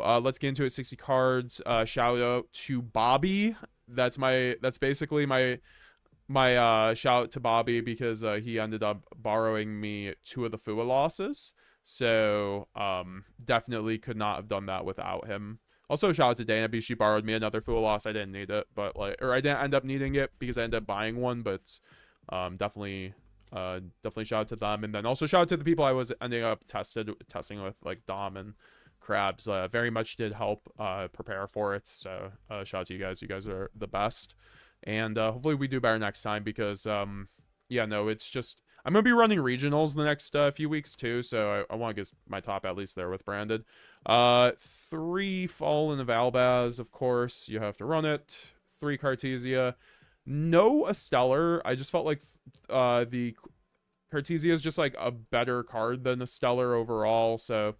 let's get into it. 60 cards. Shout out to Bobby. That's basically my shout out to Bobby, because he ended up borrowing me 2 of the FUA losses. So definitely could not have done that without him. Also, shout out to Dana B. She borrowed me another FUA loss. I didn't need it, but or I didn't end up needing it because I ended up buying one. But definitely shout out to them. And then also shout out to the people I was ending up testing with, like Dom and Krabs. Very much did help prepare for it. So shout out to you guys. You guys are the best. And hopefully we do better next time, because yeah, no, it's just, I'm gonna be running regionals the next few weeks too, so I want to get my top at least there with branded. 3 Fallen of Albaz, of course, you have to run it. 3 Cartesia, no a Stellar. I just felt like the Cartesia is just like a better card than a Stellar overall, so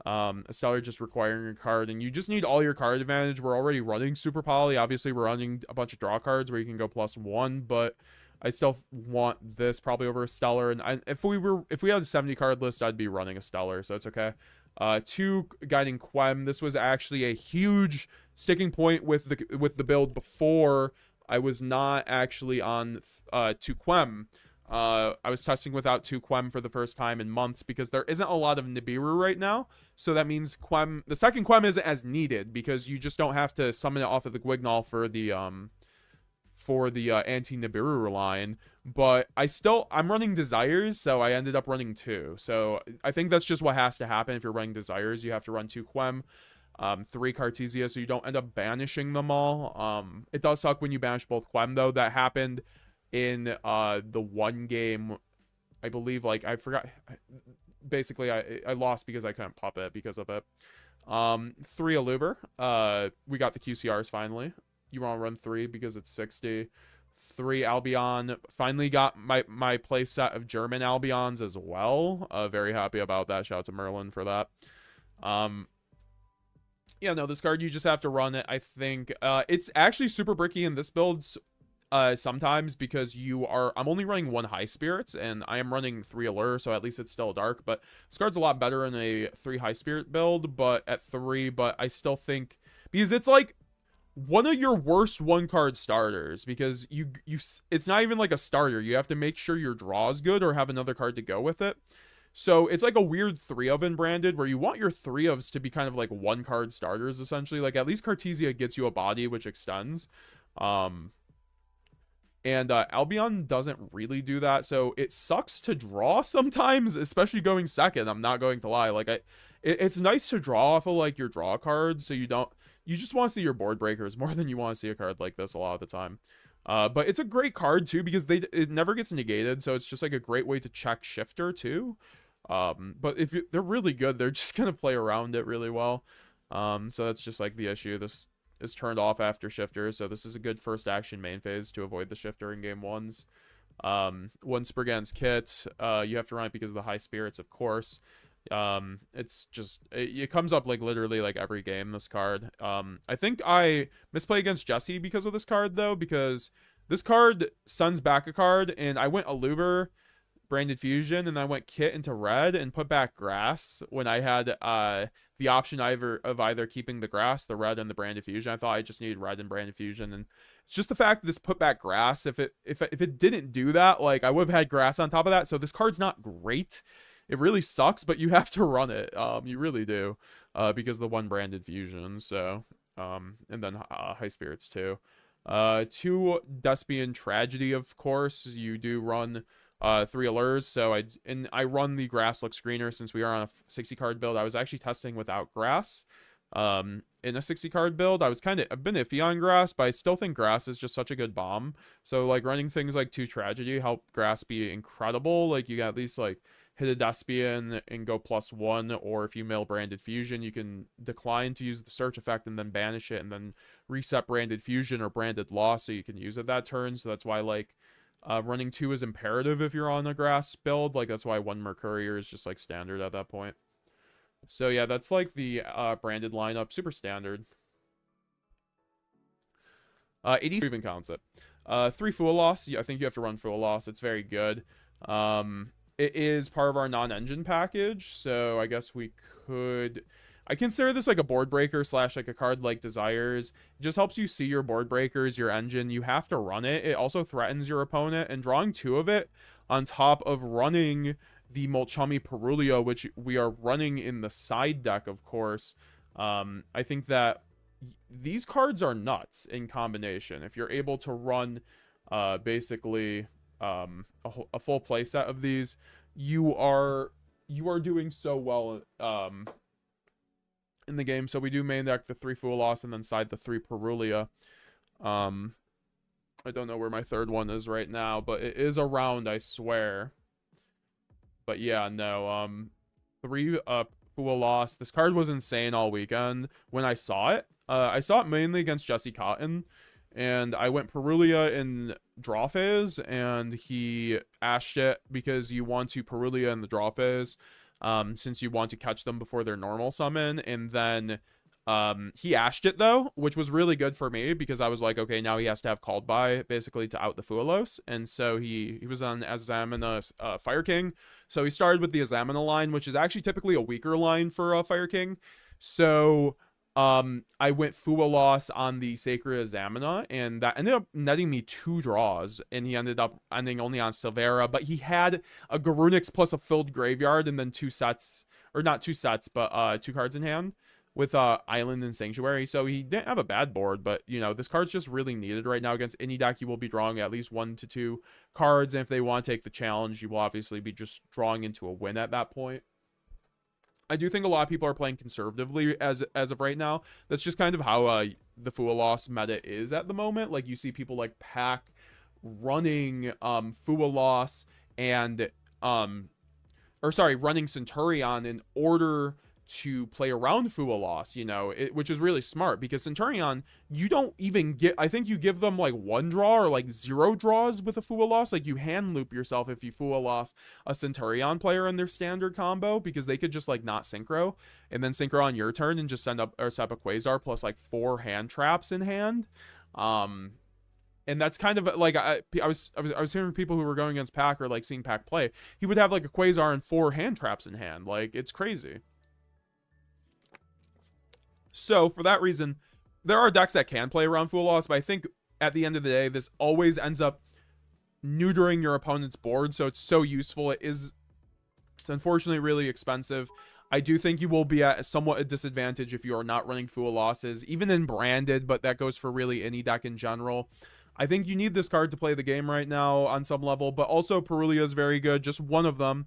a Stellar just requiring a card, and you just need all your card advantage. We're already running Super Poly. Obviously, we're running a bunch of draw cards where you can go +1, but I still want this probably over a Stellar. And if we had a 70 card list, I'd be running a Stellar, so it's okay. 2 Guiding Quem. This was actually a huge sticking point with the build before. I was not actually on 2 Quem. I was testing without 2 Quem for the first time in months, because there isn't a lot of Nibiru right now. So that means the second Quem isn't as needed, because you just don't have to summon it off of the Gwignall for the anti-Nibiru line. But I'm running Desires, so I ended up running 2. So I think that's just what has to happen. If you're running Desires, you have to run 2 Quem, 3 Cartesia, so you don't end up banishing them all. It does suck when you banish both Quem, though. That happened in the one game, I believe. Like, I forgot, basically I lost because I couldn't pop it because of it. 3 Aluber. We got the QCRs finally. You want to run 3 because it's 60. 3 Albion. Finally got my play set of German Albions as well. Very happy about that. Shout out to Merlin for that. Yeah, no, this card, you just have to run it. I think it's actually super bricky in this build sometimes, because I'm only running 1 High Spirits, and I am running 3 Allure, so at least it's still dark. But this card's a lot better in a 3 High Spirit build, but at 3, but I still think, because it's like one of your worst 1-card starters, because it's not even like a starter. You have to make sure your draw is good or have another card to go with it. So it's like a weird 3-of in branded, where you want your 3-ofs to be kind of like 1-card starters, essentially. Like, at least Cartesia gets you a body which extends. And Albion doesn't really do that, so it sucks to draw sometimes, especially going second. I'm not going to lie. Like, it's nice to draw off of like your draw cards, so you just want to see your board breakers more than you want to see a card like this a lot of the time. But it's a great card too, because it never gets negated, so it's just like a great way to check Shifter too. But if they're really good, they're just gonna play around it really well. So that's just like the issue. This is turned off after Shifter, so this is a good first action main phase to avoid the Shifter in game 1s. 1 Spriggan's Kit, you have to run it because of the High Spirits, of course. It's just, it comes up like literally like every game, this card. I think I misplay against Jesse because of this card, though, because this card sends back a card, and I went Aluber, Branded Fusion, and I went Kit into red and put back Grass when I had the option of either keeping the Grass, the red, and the Branded Fusion. I thought I just needed red and Branded Fusion, and it's just the fact that this put back Grass. If it didn't do that, like, I would have had Grass on top of that. So this card's not great. It really sucks, but you have to run it. You really do, because of the 1 Branded Fusion. So, and then High Spirits too. 2 Despian Tragedy, of course. You do run 3 Allures, so I run the Grass look screener since we are on a 60 card build. I was actually testing without Grass in a 60 card build. I've been iffy on Grass, but I still think Grass is just such a good bomb. So like running things like 2 Tragedy help Grass be incredible. Like, you can at least like hit a Despia and go +1, or if you mill Branded Fusion, you can decline to use the search effect and then banish it and then reset Branded Fusion or Branded Loss, so you can use it that turn. So that's why like running 2 is imperative if you're on a Grass build. Like, that's why 1 Mercurier is just like standard at that point. So yeah, that's like the branded lineup, super standard. 80 even counts it. 3 Fool Loss. I think you have to run Fool Loss. It's very good. It is part of our non-engine package, so I guess we could. I consider this like a board breaker slash like a card like Desires. It just helps you see your board breakers, your engine. You have to run it. It also threatens your opponent, and drawing 2 of it on top of running the Mulcharmy Purrely, which we are running in the side deck, of course. I think that these cards are nuts in combination. If you're able to run basically a full playset of these, you are doing so well in the game. So we do main deck the 3 Fualos and then side the 3 Purrely. I don't know where my third one is right now, but it is around, I swear. But yeah, no, 3 Fualos. This card was insane all weekend when I saw it. I saw it mainly against Jesse Kotton, and I went Purrely in draw phase, and he ashed it because you want to Purrely in the draw phase, since you want to catch them before their normal summon, and then he ashed it though, which was really good for me because I was like, okay, now he has to have called by basically to out the Fualos, and so he was on Azamina Fire King, so he started with the Azamina line, which is actually typically a weaker line for Fire King. So I went Fualos on the Sacred Azamina, and that ended up netting me 2 draws, and he ended up ending only on Silvera, but he had a Garunix plus a filled graveyard, and then 2 sets, or not 2 sets, but 2 cards in hand with Island and Sanctuary. So he didn't have a bad board, but you know, this card's just really needed right now against any deck. You will be drawing at least 1 to 2 cards, and if they want to take the challenge, you will obviously be just drawing into a win at that point. I do think a lot of people are playing conservatively as of right now. That's just kind of how the Fualos meta is at the moment. Like, you see people like Pack running Fualos and running Centurion in order to play around Fualos, you know, which is really smart because Centurion, you don't even get, I think you give them like 1 draw or like 0 draws with a Fualos. Like, you hand loop yourself if you Fualos a Centurion player in their standard combo, because they could just like not synchro and then synchro on your turn and just send up or set up a Quasar plus like 4 hand traps in hand. And that's kind of like, I was hearing people who were going against Pack or like seeing Pack play, he would have like a Quasar and 4 hand traps in hand. Like, it's crazy. So for that reason, there are decks that can play around Fualos, but I think at the end of the day, this always ends up neutering your opponent's board, so it's so useful. It's unfortunately really expensive. I do think you will be at somewhat a disadvantage if you are not running Fualoses, even in branded, but that goes for really any deck in general. I think you need this card to play the game right now on some level, but also Purrely is very good, just one of them.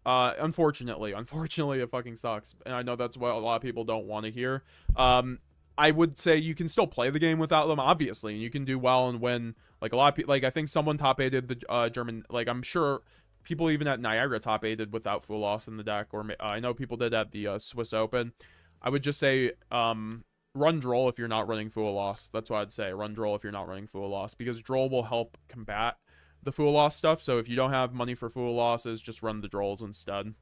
Unfortunately it fucking sucks, and I know that's what a lot of people don't want to hear. I would say you can still play the game without them, obviously, and you can do well and win. Like, a lot of people, like, I think someone top 8'd the German, like, I'm sure people even at Niagara top 8'd without Fualos in the deck, or I know people did at the Swiss Open. I would just say run Droll if you're not running Fualos. That's what I'd say. Run Droll if you're not running Fualos, because Droll will help combat the Fualos stuff. So if you don't have money for Fualoses, just run the Drolls instead.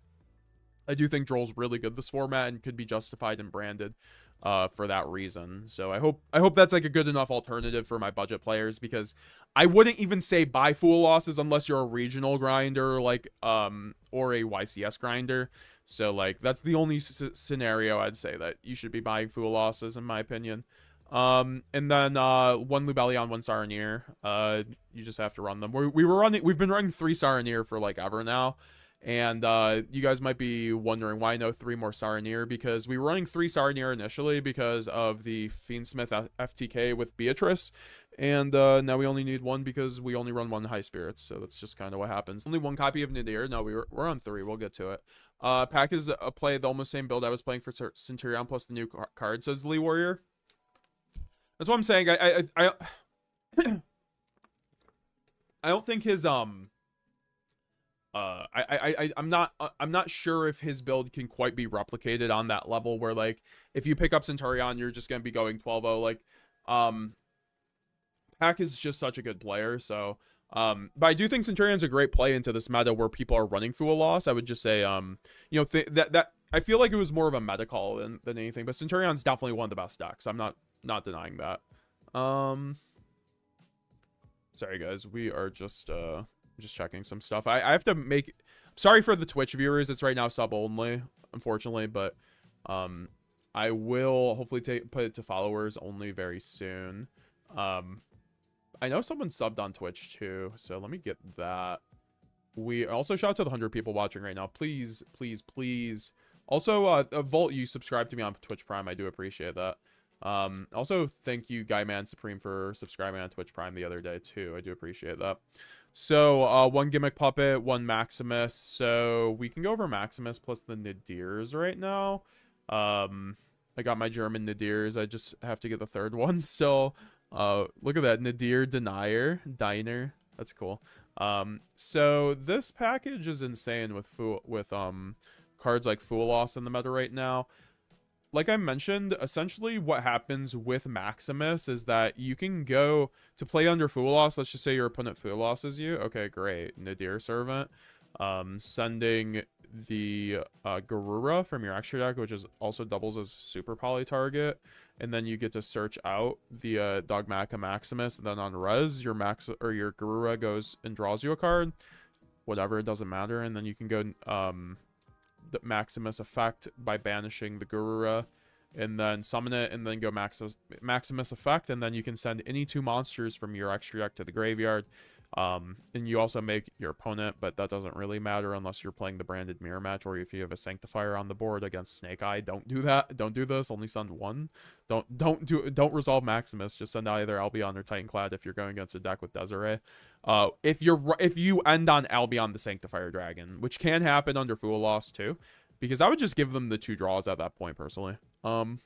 I do think Droll's really good this format and could be justified and branded for that reason. So I hope that's like a good enough alternative for my budget players, because I wouldn't even say buy Fualoses unless you're a regional grinder, like or a YCS grinder. So like, that's the only scenario I'd say that you should be buying Fualoses, in my opinion. And then 1 Lubellion, 1 Saronir. You just have to run them. We've been running 3 Saronir for like ever now. And you guys might be wondering why no 3 more Saronir, because we were running 3 Saronir initially because of the Fiendsmith FTK with Beatrice, and now we only need 1 because we only run 1 High Spirits, so that's just kind of what happens. Only 1 copy of Nadir. No, we're on 3. We'll get to it. Pack is play the almost same build I was playing for Centurion plus the new card, says Lee Warrior. That's what I'm saying. I don't think his I'm not sure if his build can quite be replicated on that level where, like, if you pick up Centurion, you're just gonna be going 12-0. Like, Pack is just such a good player, so but I do think Centurion's a great play into this meta where people are running Fualos. I would just say you know, that I feel like it was more of a meta call than anything, but Centurion's definitely one of the best decks. I'm not denying that. Sorry guys, we are just checking some stuff. I have to make, sorry for the Twitch viewers, it's right now sub only, unfortunately, but I will hopefully put it to followers only very soon. I know someone subbed on Twitch too, so let me get that. We also shout out to the 100 people watching right now. Please, please, please. Also, Volt, you subscribed to me on Twitch Prime. I do appreciate that. Also, thank you, Guy Man Supreme, for subscribing on Twitch Prime the other day too. I do appreciate that. So, one Gimmick Puppet, one Maximus. So, we can go over Maximus plus the Nadirs right now. I got my German Nadirs. I just have to get the third one still. Look at that. Nadir Diner. That's cool. So this package is insane with cards like Fool Loss in the meta right now. Like I mentioned, essentially what happens with Maximus is that you can go to play under Fool Loss. Let's just say your opponent Fool Losses you. Okay, great. Nadir Servant. Sending the Garura from your extra deck, which is also doubles as super poly target, and then you get to search out the Dogmatica Maximus, and then on res your Garura goes and draws you a card, whatever, it doesn't matter, and then you can go the Maximus effect by banishing the Garura, and then summon it, and then go Maximus effect, and then you can send any 2 monsters from your extra deck to the graveyard. And you also make your opponent, but that doesn't really matter unless you're playing the branded mirror match, or if you have a Sanctifier on the board against Snake Eye. Don't do that. Don't do this. Only send 1. Don't resolve Maximus. Just send either Albion or Titanclad if you're going against a deck with Desiree. If you end on Albion the Sanctifier Dragon, which can happen under Fool Loss too, because I would just give them the 2 draws at that point personally. And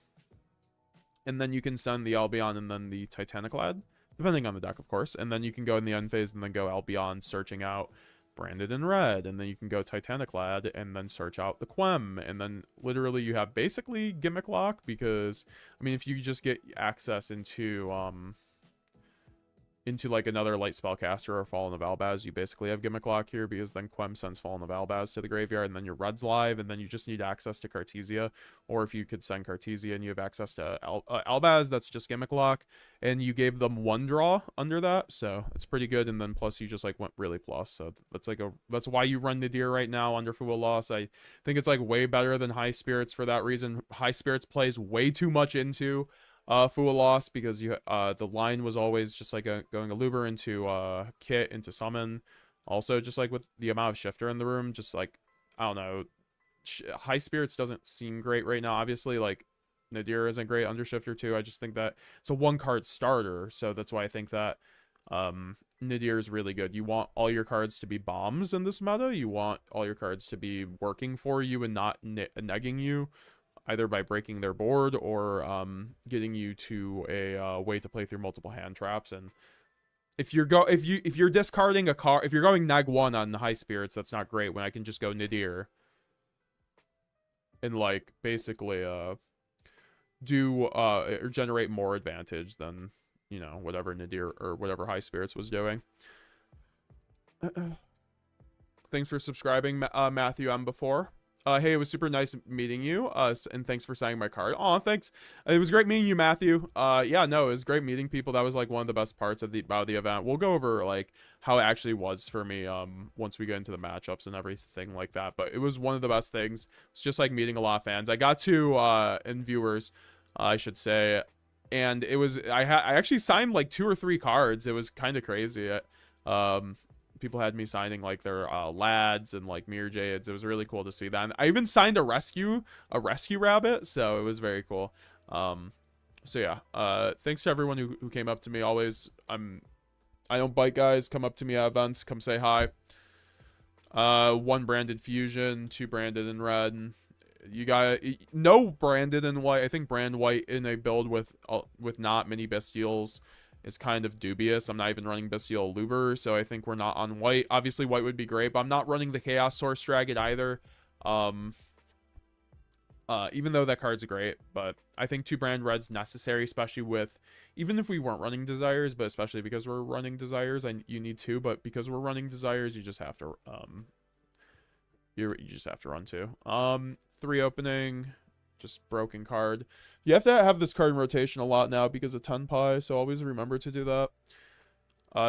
then you can send the Albion and then the Titaniclad, depending on the deck, of course. And then you can go in the end phase and then go Albion, searching out Branded in Red. And then you can go Titaniclad and then search out the Quem. And then literally you have basically Gimmick Lock, because, I mean, if you just get access into like another Light Spellcaster or Fallen of Albaz, you basically have Gimmick Lock here, because then Quem sends Fallen of Albaz to the graveyard, and then your Red's live, and then you just need access to Cartesia. Or if you could send Cartesia and you have access to Albaz, that's just Gimmick Lock, and you gave them 1 draw under that, so it's pretty good. And then plus you just like went really plus, so that's why you run Nadir right now under Fool Loss. I think it's like way better than High Spirits for that reason. High Spirits plays way too much into Fool Loss, because you the line was always just like going Aluber into Kit into Summon. Also, just like with the amount of Shifter in the room, just like, I don't know, High Spirits doesn't seem great right now. Obviously, like, Nadir isn't great under Shifter too. I just think that it's a 1-card starter, so that's why I think that Nadir is really good. You want all your cards to be bombs in this meta. You want all your cards to be working for you and not negging you, either by breaking their board or getting you to a way to play through multiple hand traps. And if you're discarding a card, if you're going neg 1 on High Spirits, that's not great, when I can just go Nadir and like basically or generate more advantage than, you know, whatever Nadir or whatever High Spirits was doing. Thanks for subscribing, Matthew M. before. Hey, it was super nice meeting you, and thanks for signing my card. Aw, thanks. It was great meeting you, Matthew. Yeah, no, it was great meeting people. That was like one of the best parts of the event. We'll go over like how it actually was for me once we get into the matchups and everything like that. But it was one of the best things. It's just like meeting a lot of fans. I got to and viewers, I should say, and it was I actually signed like 2 or 3 cards. It was kind of crazy. People had me signing like their lads and like Mirror Jades. It was really cool to see that. And I even signed a rescue rabbit, so it was very cool. So yeah, thanks to everyone who came up to me. Always, I don't bite, guys. Come up to me at events, come say hi. 1 branded fusion, 2 branded in red. You got no branded in white. I think brand white in a build with not many bestials is kind of dubious. I'm not even running Bestial Luber, so I think we're not on white. Obviously, white would be great, but I'm not running the Chaos Source Dragon either. Even though that card's great, but I think 2 brand red's necessary, especially with, even if we weren't running Desires, but especially because we're running Desires, you need 2, but because we're running Desires, you just have to, you just have to run 2. 3 opening, just broken card. You have to have this card in rotation a lot now because of Tenpai, so always remember to do that.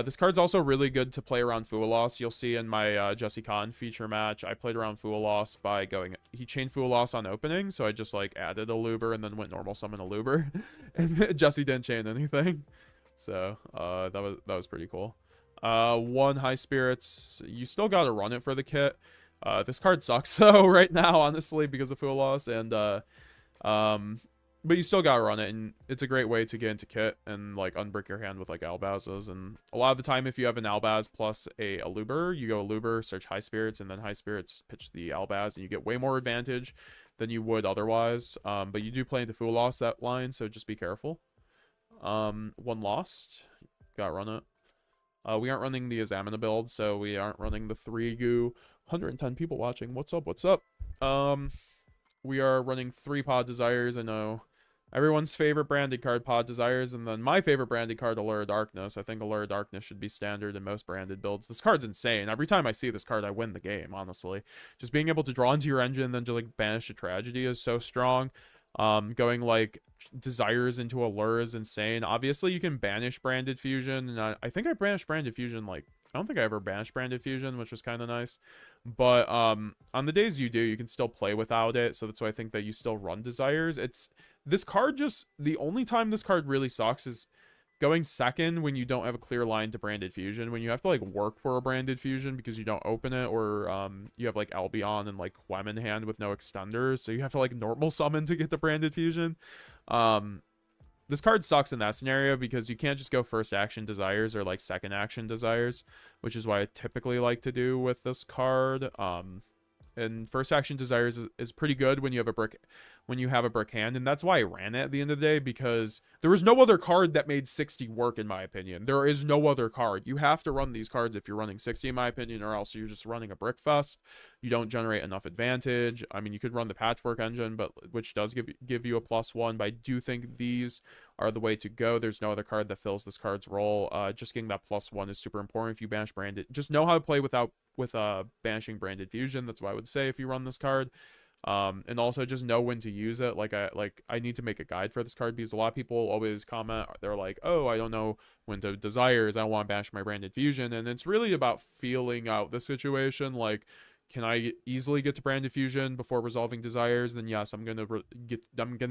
This card's also really good to play around Fualos. You'll see in my Jesse Kotton feature match, I played around Fualos by going... He chained Fualos on opening, so I just, like, added a Luber and then went normal summon a Luber. And Jesse didn't chain anything. So, that was pretty cool. 1 High Spirits. You still gotta run it for the kit. This card sucks, though, right now, honestly, because of Fualos. And, but you still gotta run it, and it's a great way to get into kit and, like, unbrick your hand with, like, Albazes. And a lot of the time, if you have an Albaz plus a Luber, you go Luber, search High Spirits, and then High Spirits pitch the Albaz, and you get way more advantage than you would otherwise. But you do play into Fualos that line, so just be careful. 1 lost. Gotta run it. We aren't running the Examina build, so we aren't running the 3 goo. 110 people watching. What's up? What's up? We are running 3 Pod Desires. I know everyone's favorite branded card, Pod Desires, and then my favorite branded card, Allure of Darkness. I think Allure of Darkness should be standard in most branded builds. This card's insane. Every time I see this card, I win the game, honestly. Just being able to draw into your engine and then just, like, banish a tragedy is so strong. Going, like, Desires into Allure is insane. Obviously, you can banish Branded Fusion, and I think I banished Branded Fusion, like, I don't think I ever banished Branded Fusion, which was kind of nice. But on the days you do, you can still play without it, so that's why I think that you still run Desires. This card just, the only time this card really sucks is going second when you don't have a clear line to Branded Fusion, when you have to, like, work for a Branded Fusion because you don't open it, or you have, like, Albion and, like, Quem in hand with no extenders, so you have to, like, normal summon to get the Branded Fusion. This card sucks in that scenario because you can't just go first action Desires or, like, second action Desires, which is what I typically like to do with this card. And first action Desires is pretty good when you have a brick hand, and that's why I ran it at the end of the day, because there was no other card that made 60 work, in my opinion. There is no other card. You have to run these cards if you're running 60, in my opinion, or else you're just running a brick fest. You don't generate enough advantage. I mean, you could run the Patchwork engine, but which does give you a +1, but I do think these are the way to go. There's no other card that fills this card's role. Just getting that +1 is super important if you banish Branded. Just know how to play with banishing Branded Fusion. That's what I would say if you run this card. And also just know when to use it. I need to make a guide for this card because a lot of people always comment, they're like, oh, I don't know when to Desires, I don't want to bash my Branded Fusion. And it's really about feeling out the situation. Like, can I easily get to Branded Fusion before resolving Desires? Then yes, I'm gonna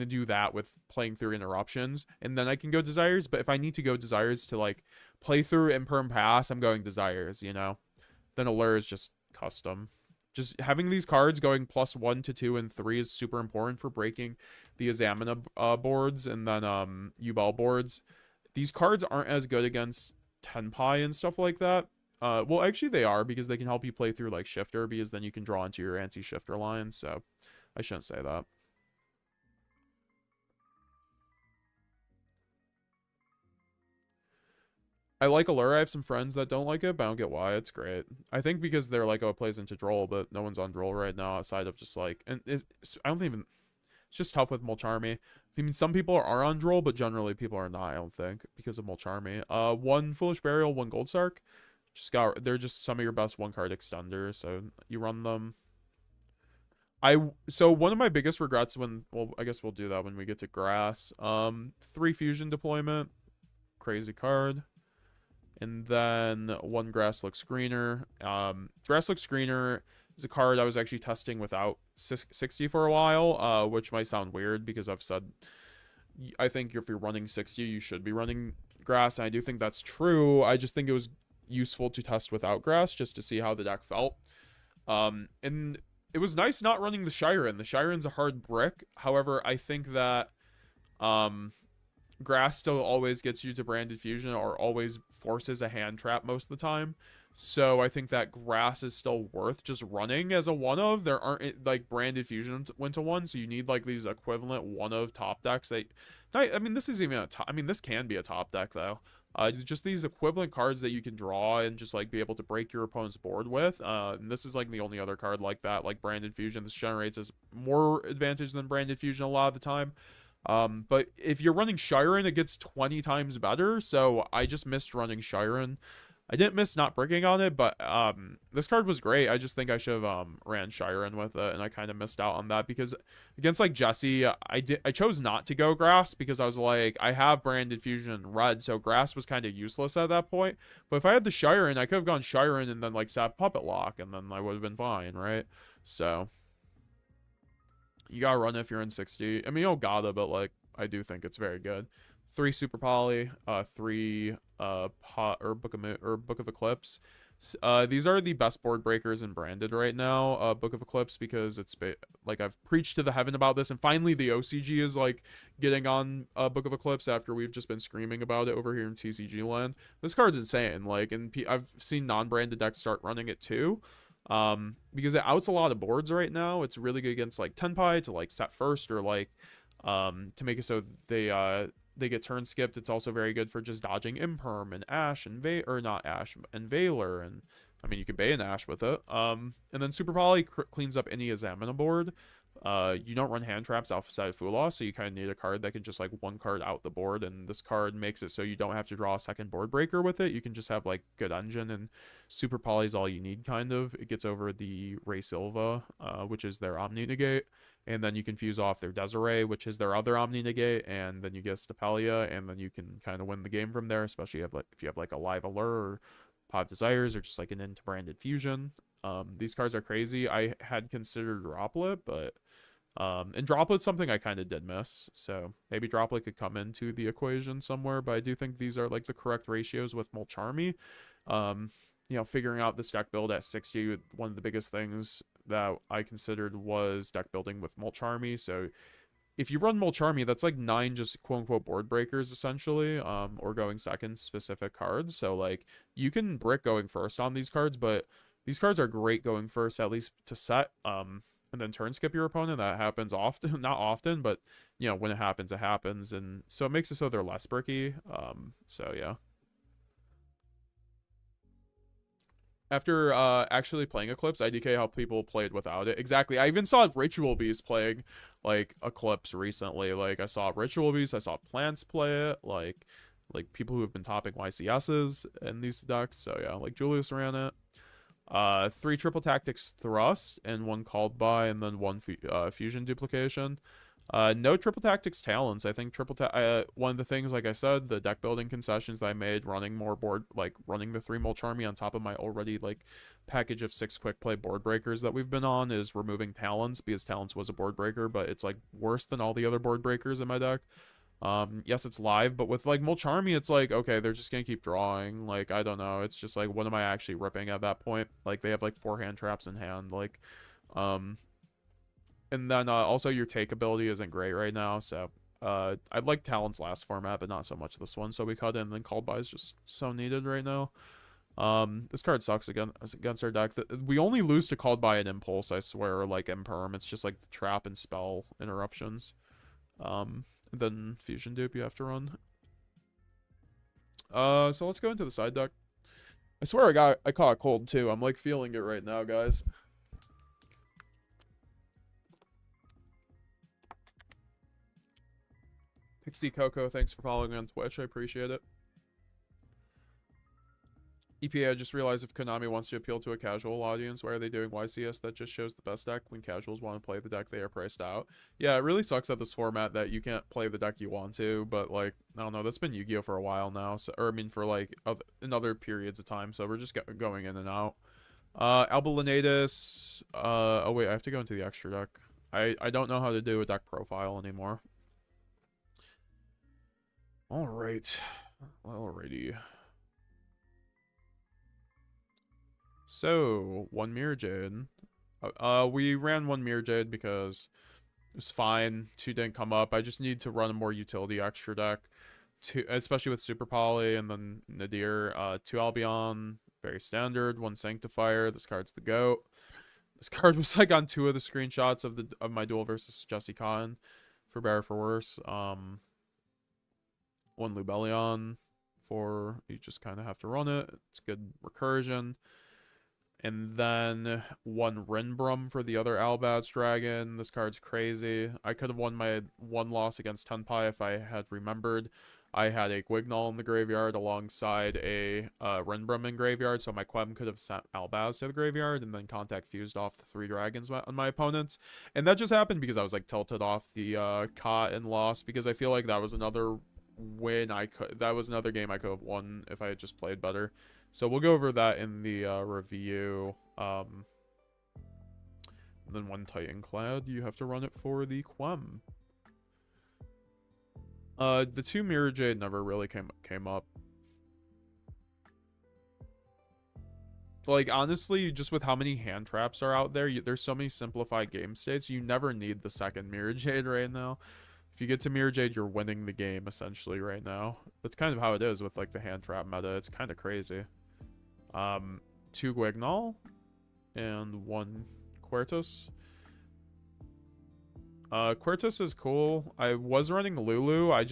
do that with playing through Interruptions, and then I can go Desires. But if I need to go Desires to, like, play through Imperm Pass, I'm going Desires, you know. Then Allure is just custom. Just having these cards going +1 to 2 and 3 is super important for breaking the Examina boards and then Yubel boards. These cards aren't as good against Tenpai and stuff like that. Well, actually they are, because they can help you play through, like, Shifter, because then you can draw into your anti-Shifter line, so I shouldn't say that. I like Allure. I have some friends that don't like it, but I don't get why. It's great. I think because they're like, oh, it plays into Droll, but no one's on Droll right now outside of just, like... And I don't even... It's just tough with Mulcharmy. I mean, some people are on Droll, but generally people are not, I don't think, because of Mulcharmy. 1 Foolish Burial, 1 Gold Sark. They're just some of your best 1-card extenders, so you run them. So one of my biggest regrets well, I guess we'll do that when we get to Grass. 3 Fusion Deployment. Crazy card. And then 1 Grass Look Screener. Grass Look Screener is a card I was actually testing without 60 for a while, which might sound weird because I've said I think if you're running 60, you should be running Grass, and I do think that's true. I just think it was useful to test without Grass just to see how the deck felt. And it was nice not running the Shiren. The Shiren's a hard brick. However, I think that Grass still always gets you to Branded Fusion, or always forces a hand trap most of the time. So I think that Grass is still worth just running as a one-of. There aren't, like, Branded Fusion went to 1, so you need, like, these equivalent one-of top decks. I mean, this is even a top... I mean, this can be a top deck, though. Just these equivalent cards that you can draw and just, like, be able to break your opponent's board with. And this is, like, the only other card like that, like Branded Fusion. This generates as more advantage than Branded Fusion a lot of the time. But if you're running Shiren, it gets 20 times better, so I just missed running Shiren. I didn't miss not bricking on it, but this card was great. I just think I should have ran Shiren with it, and I kind of missed out on that because against like Jesse, I chose not to go grass because I was like, I have branded fusion in red, so grass was kind of useless at that point. But if I had the Shiren, I could have gone Shiren and then like sat puppet lock, and then I would have been fine, right? So you gotta run it if you're in 60. I mean, you don't gotta, but like I do think it's very good. 3 super poly, 3 pot or book of eclipse. These are the best board breakers in branded right now, book of eclipse, because it's like I've preached to the heaven about this, and finally the OCG is like getting on book of eclipse after we've just been screaming about it over here in TCG land. This card's insane, like, and I've seen non-branded decks start running it too. Because it outs a lot of boards right now. It's really good against like Tenpai to like set first, or like to make it so they get turn skipped. It's also very good for just dodging Imperm and Ash and or not Ash and Valor, and I mean you can Bay and Ash with it. And then Super Poly cleans up any Examina board. You don't run hand traps alpha side Fula, so you kind of need a card that can just like one card out the board, and this card makes it so you don't have to draw a second board breaker with it. You can just have like good engine, and Super Poly is all you need, kind of. It gets over the Ray Silva, which is their Omni Negate, and then you can fuse off their Desiree, which is their other Omni Negate, and then you get Stapelia, and then you can kind of win the game from there, especially if you have like a Live Allure or Pop Desires, or just like an into branded fusion. These cards are crazy. I had considered Droplet, but and Droplet's something I kind of did miss, so maybe Droplet could come into the equation somewhere, but I do think these are like the correct ratios with Mulcharmy. You know, figuring out this deck build at 60, one of the biggest things that I considered was deck building with Mulcharmy. So if you run Mulcharmy, that's like 9 just quote-unquote board breakers, essentially, or going second specific cards. So, like, you can brick going first on these cards, but these cards are great going first, at least to set, and then turn skip your opponent. That happens often. Not often, but, you know, when it happens, it happens. And so it makes it so they're less bricky. So, yeah. After actually playing Eclipse, IDK helped people played without it. Exactly. I even saw Ritual Beast playing like Eclipse recently. Like I saw Ritual Beast, I saw Plants play it, like people who have been topping YCSs in these decks. So yeah, like Julius ran it. 3 triple tactics thrust and 1 called by, and then 1 fusion duplication. No triple tactics talents. I think one of the things, like I said, the deck building concessions that I made, running more board, like running the 3 Mulcharmy on top of my already like package of 6 quick play board breakers that we've been on, is removing talents, because talents was a board breaker, but it's like worse than all the other board breakers in my deck. Yes, it's live, but with like Mulcharmy, it's like, okay, they're just gonna keep drawing. Like, I don't know, it's just like, what am I actually ripping at that point? Like, they have like 4 hand traps in hand, like, and then also your take ability isn't great right now, so I'd like talents last format, but not so much this one, so we cut in, and then called by is just so needed right now. This card sucks against our deck. We only lose to called by an impulse, I swear, or like Imperm. It's just like the trap and spell interruptions. Then fusion dupe you have to run. So let's go into the side deck. I swear I caught a cold too. I'm like feeling it right now, guys. Pixie Coco, thanks for following on Twitch. I appreciate it. EPA, I just realized if Konami wants to appeal to a casual audience, why are they doing YCS? That just shows the best deck. When casuals want to play the deck, they are priced out. Yeah, it really sucks at this format that you can't play the deck you want to, but like, I don't know, that's been Yu-Gi-Oh for a while now, so, or I mean for like in other periods of time, so we're just going in and out. Albalinatus, oh wait, I have to go into the extra deck. I don't know how to do a deck profile anymore. Alright. Alrighty. So, 1 Mirror Jade. We ran 1 Mirror Jade because it was fine. 2 didn't come up. I just need to run a more utility extra deck, especially with Super Poly, and then Nadir. 2 Albion, very standard. 1 Sanctifier. This card's the GOAT. This card was like on 2 of the screenshots of my duel versus Jesse Kotton, for better or for worse. 1 Lubellion, for you just kind of have to run it. It's good recursion. And then one Rinbrum for the other Albaz Dragon. This card's crazy. I could have won my one loss against Tenpai if I had remembered. I had a Gwignall in the graveyard alongside a Rinbrum in graveyard, so my Quem could have sent Albaz to the graveyard and then contact fused off the 3 dragons on my opponents. And that just happened because I was like tilted off the Kot and lost, because I feel like that was another win that was another game I could have won if I had just played better. So we'll go over that in the review. Then one Titan Cloud, you have to run it for the Quem. The 2 Mirror Jade never really came up. Like, honestly, just with how many hand traps are out there, there's so many simplified game states, you never need the second Mirror Jade right now. If you get to Mirror Jade, you're winning the game, essentially, right now. That's kind of how it is with, like, the hand trap meta. It's kind of crazy. 2 Gwignall and 1 Quertus. Quertus is cool. I was running Lulu. I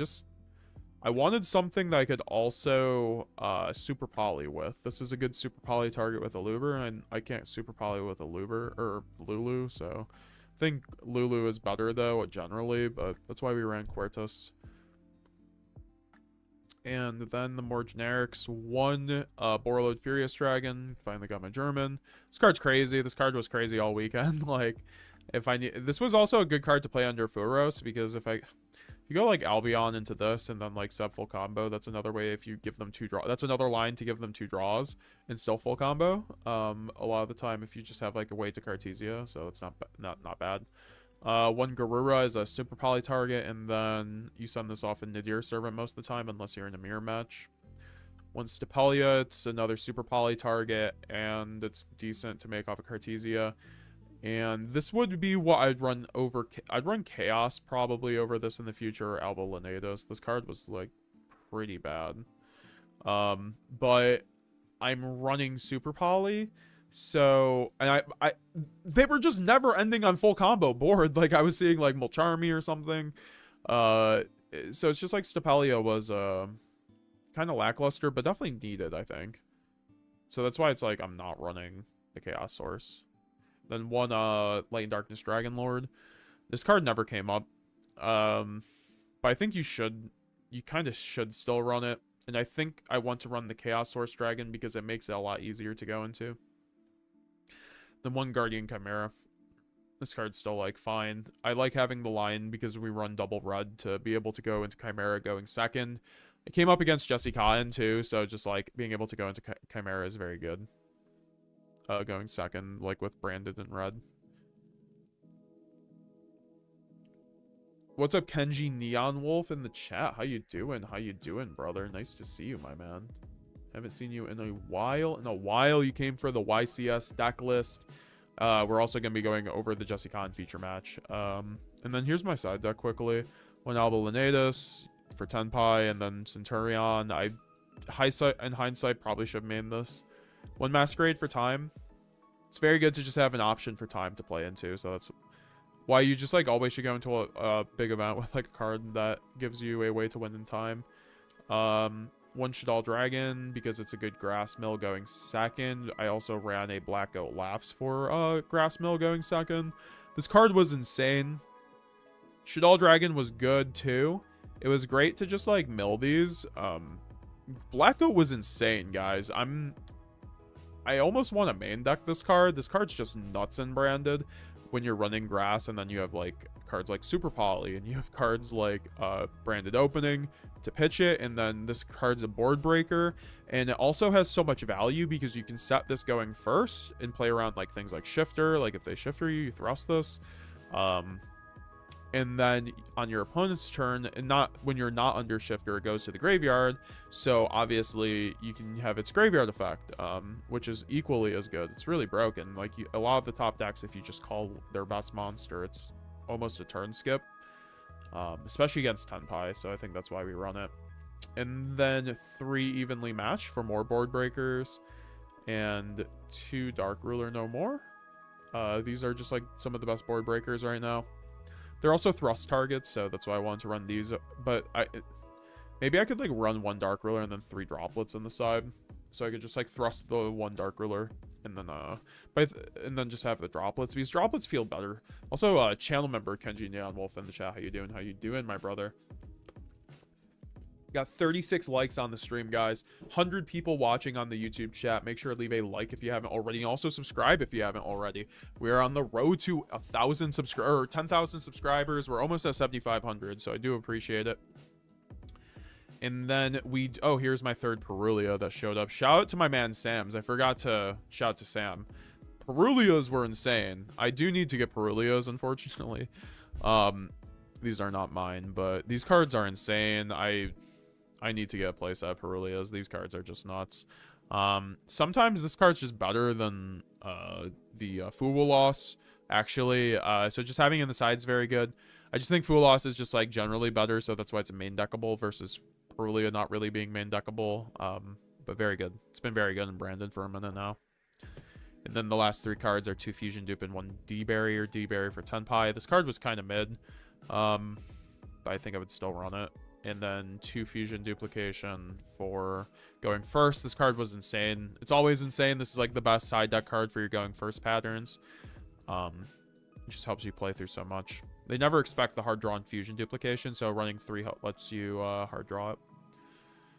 wanted something that I could also super poly with. This is a good super poly target with a Luber, and I can't super poly with a Luber or Lulu, so I think Lulu is better though generally, but that's why we ran Quertus. And then the more generics, 1 Borreload Furious Dragon. Finally got my German. This card's crazy. This card was crazy all weekend. Like, if I need, this was also a good card to play under Furos, because if you go like Albion into this and then like sub full combo, that's another way. If you give them 2 draws, that's another line to give them 2 draws and still full combo. A lot of the time, if you just have like a way to Cartesia, so it's not bad. 1 Garura is a super poly target, and then you send this off in Nadir Servant most of the time, unless you're in a mirror match. 1 Stapelia, it's another super poly target, and it's decent to make off a Cartesia. And this would be what I'd run over. I'd run Chaos probably over this in the future, or Alba Lenatus. This card was like pretty bad. But I'm running super poly. So, and they were just never ending on full combo board. Like, I was seeing, like, Mulcharmy or something. So it's just, like, Stapelia was, kind of lackluster, but definitely needed, I think. So that's why it's, like, I'm not running the Chaos Source. Then 1, Light and Darkness Dragon Lord. This card never came up. But I think you kind of should still run it. And I think I want to run the Chaos Source Dragon because it makes it a lot easier to go into. Then 1 Guardian Chimera. This card's still, like, fine. I like having the line because we run double red to be able to go into Chimera going second. It came up against Jesse Kotton, too, so just, like, being able to go into Chimera is very good. Going second, like, with Branded and red. What's up, Kenji Neon Wolf in the chat? How you doing? How you doing, brother? Nice to see you, my man. Haven't seen you in a while. In a while, you came for the YCS deck list. We're also going to be going over the Jesse Kotton feature match. And then here's my side deck quickly. 1 Alba Lenatus for Tenpai, and then Centurion. In hindsight, probably should have made this. 1 Masquerade for Time. It's very good to just have an option for Time to play into, so that's why you just, like, always should go into a big event with, like, a card that gives you a way to win in time. 1 Shadal Dragon, because it's a good Grass Mill going second. I also ran a Black Goat Laughs for Grass Mill going second. This card was insane. Shadal Dragon was good, too. It was great to just, like, mill these. Black Goat was insane, guys. I almost want to main deck this card. This card's just nuts and branded when you're running Grass, and then you have, like, cards like Super Poly, and you have cards like Branded Opening to pitch it, and then this card's a board breaker, and it also has so much value because you can set this going first and play around, like, things like Shifter. Like, if they Shifter you, you thrust this. And then on your opponent's turn, and not when you're not under Shifter, it goes to the graveyard. So obviously you can have its graveyard effect, which is equally as good. It's really broken. Like, a lot of the top decks, if you just call their best monster, it's almost a turn skip, especially against Tenpai. So I think that's why we run it. And then 3 Evenly Matched for more board breakers, and 2 Dark Ruler No More. These are just, like, some of the best board breakers right now. They're also thrust targets, so that's why I wanted to run these. But maybe I could, like, run 1 Dark Ruler and then 3 droplets on the side, so I could just, like, thrust the 1 Dark Ruler and then and then just have the droplets, because droplets feel better. Also, channel member Kenji Neon Wolf in the chat. How you doing? How you doing, my brother? Got 36 likes on the stream, guys. 100 people watching on the YouTube chat. Make sure to leave a like if you haven't already. And also subscribe if you haven't already. We're on the road to 1,000 subscribers, or 10,000 subscribers. We're almost at 7,500, so I do appreciate it. And then oh, here's my third Purrely that showed up. Shout out to my man Sam's. I forgot to shout out to Sam. Purrelyos were insane. I do need to get Purrelyos, unfortunately. These are not mine, but these cards are insane. I need to get a playset Purrelyos. These cards are just nuts. Sometimes this card's just better than the Fuwa Loss, actually. So just having it in the side is very good. I just think Fuwa Loss is just like generally better, so that's why it's a main deckable versus Purrely not really being main deckable. But very good. It's been very good in Brandon for a minute now. And then the last three cards are 2 Fusion Dupe and 1 D-Berry for 10 Pi. This card was kind of mid. But I think I would still run it. And then 2 Fusion Duplication for going first. This card was insane. It's always insane. This is like the best side deck card for your going first patterns. It just helps you play through so much. They never expect the hard draw and Fusion Duplication, so running 3 lets you hard draw it.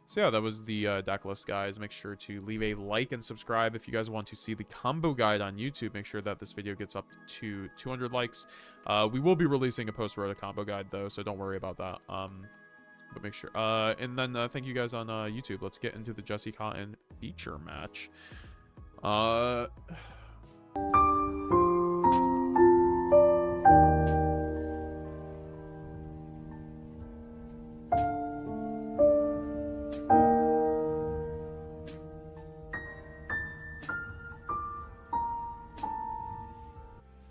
So yeah, that was the deck list, guys. Make sure to leave a like and subscribe if you guys want to see the combo guide on YouTube. Make sure that this video gets up to 200 likes. We will be releasing a post-rota combo guide, though, so don't worry about that. But make sure. And then thank you guys on YouTube. Let's get into the Jesse Kotton feature match.